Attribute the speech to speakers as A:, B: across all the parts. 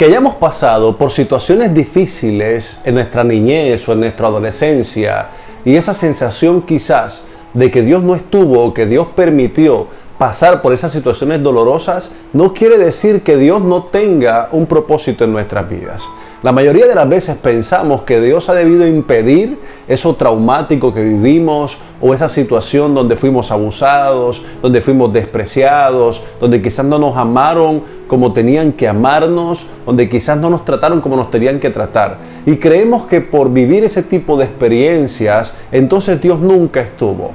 A: que hayamos pasado por situaciones difíciles en nuestra niñez o en nuestra adolescencia y esa sensación quizás de que Dios no estuvo o que Dios permitió pasar por esas situaciones dolorosas, no quiere decir que Dios no tenga un propósito en nuestras vidas. La mayoría de las veces pensamos que Dios ha debido impedir eso traumático que vivimos o esa situación donde fuimos abusados, donde fuimos despreciados, donde quizás no nos amaron como tenían que amarnos, donde quizás no nos trataron como nos tenían que tratar. Y creemos que por vivir ese tipo de experiencias, entonces Dios nunca estuvo.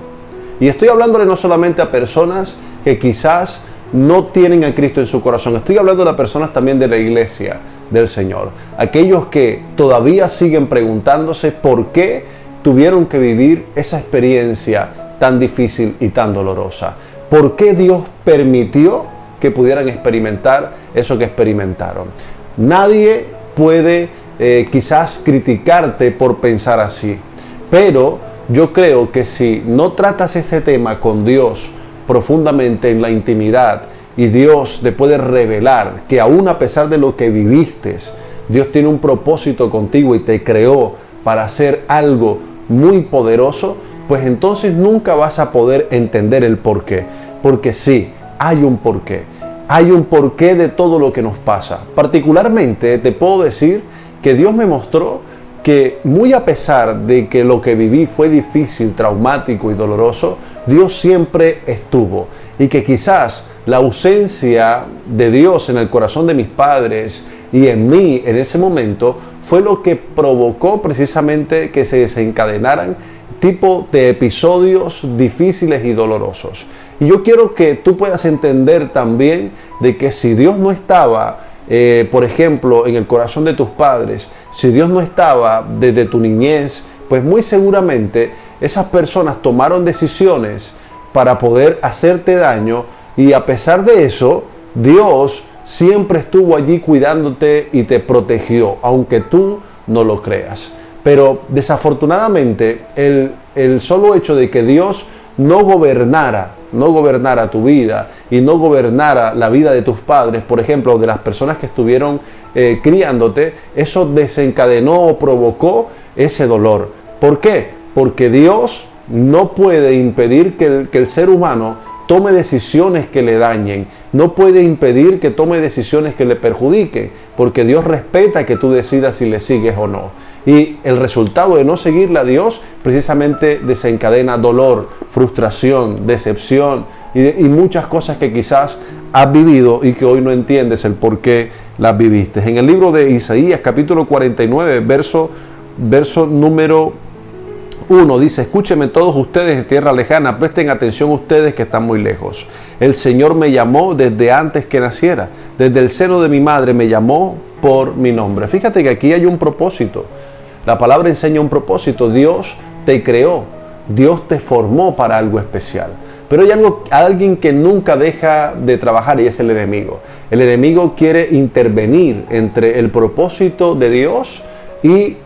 A: Y estoy hablándole no solamente a personas que quizás no tienen a Cristo en su corazón, estoy hablando de personas también de la iglesia del Señor, aquellos que todavía siguen preguntándose por qué tuvieron que vivir esa experiencia tan difícil y tan dolorosa, por qué Dios permitió que pudieran experimentar eso que experimentaron. Nadie puede quizás criticarte por pensar así, pero yo creo que si no tratas este tema con Dios profundamente en la intimidad, y Dios te puede revelar que aún a pesar de lo que viviste, Dios tiene un propósito contigo y te creó para hacer algo muy poderoso, pues entonces nunca vas a poder entender el porqué. Porque sí, hay un porqué. Hay un porqué de todo lo que nos pasa. Particularmente te puedo decir que Dios me mostró que muy a pesar de que lo que viví fue difícil, traumático y doloroso, Dios siempre estuvo. Y que quizás la ausencia de Dios en el corazón de mis padres y en mí en ese momento fue lo que provocó precisamente que se desencadenaran tipo de episodios difíciles y dolorosos. Y yo quiero que tú puedas entender también de que si Dios no estaba, por ejemplo, en el corazón de tus padres, si Dios no estaba desde tu niñez, pues muy seguramente esas personas tomaron decisiones para poder hacerte daño. Y a pesar de eso, Dios siempre estuvo allí cuidándote y te protegió, aunque tú no lo creas. Pero desafortunadamente, el solo hecho de que Dios no gobernara tu vida y no gobernara la vida de tus padres, por ejemplo, de las personas que estuvieron criándote, eso desencadenó o provocó ese dolor. ¿Por qué? Porque Dios no puede impedir que el ser humano tome decisiones que le dañen, no puede impedir que tome decisiones que le perjudiquen, porque Dios respeta que tú decidas si le sigues o no. Y el resultado de no seguirle a Dios precisamente desencadena dolor, frustración, decepción y muchas cosas que quizás has vivido y que hoy no entiendes el por qué las viviste. En el libro de Isaías, capítulo 49, verso número 1 dice: escúchenme todos ustedes de tierra lejana, presten atención ustedes que están muy lejos. El Señor me llamó desde antes que naciera, desde el seno de mi madre me llamó por mi nombre. Fíjate que aquí hay un propósito. La palabra enseña un propósito. Dios te creó, Dios te formó para algo especial. Pero hay alguien que nunca deja de trabajar y es el enemigo. El enemigo quiere intervenir entre el propósito de Dios y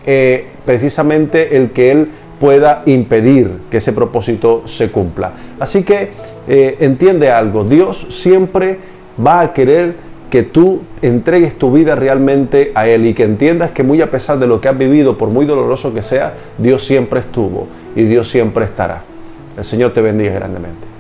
A: precisamente el que Él pueda impedir que ese propósito se cumpla. Así que entiende algo, Dios siempre va a querer que tú entregues tu vida realmente a Él y que entiendas que muy a pesar de lo que has vivido, por muy doloroso que sea, Dios siempre estuvo y Dios siempre estará. El Señor te bendiga grandemente.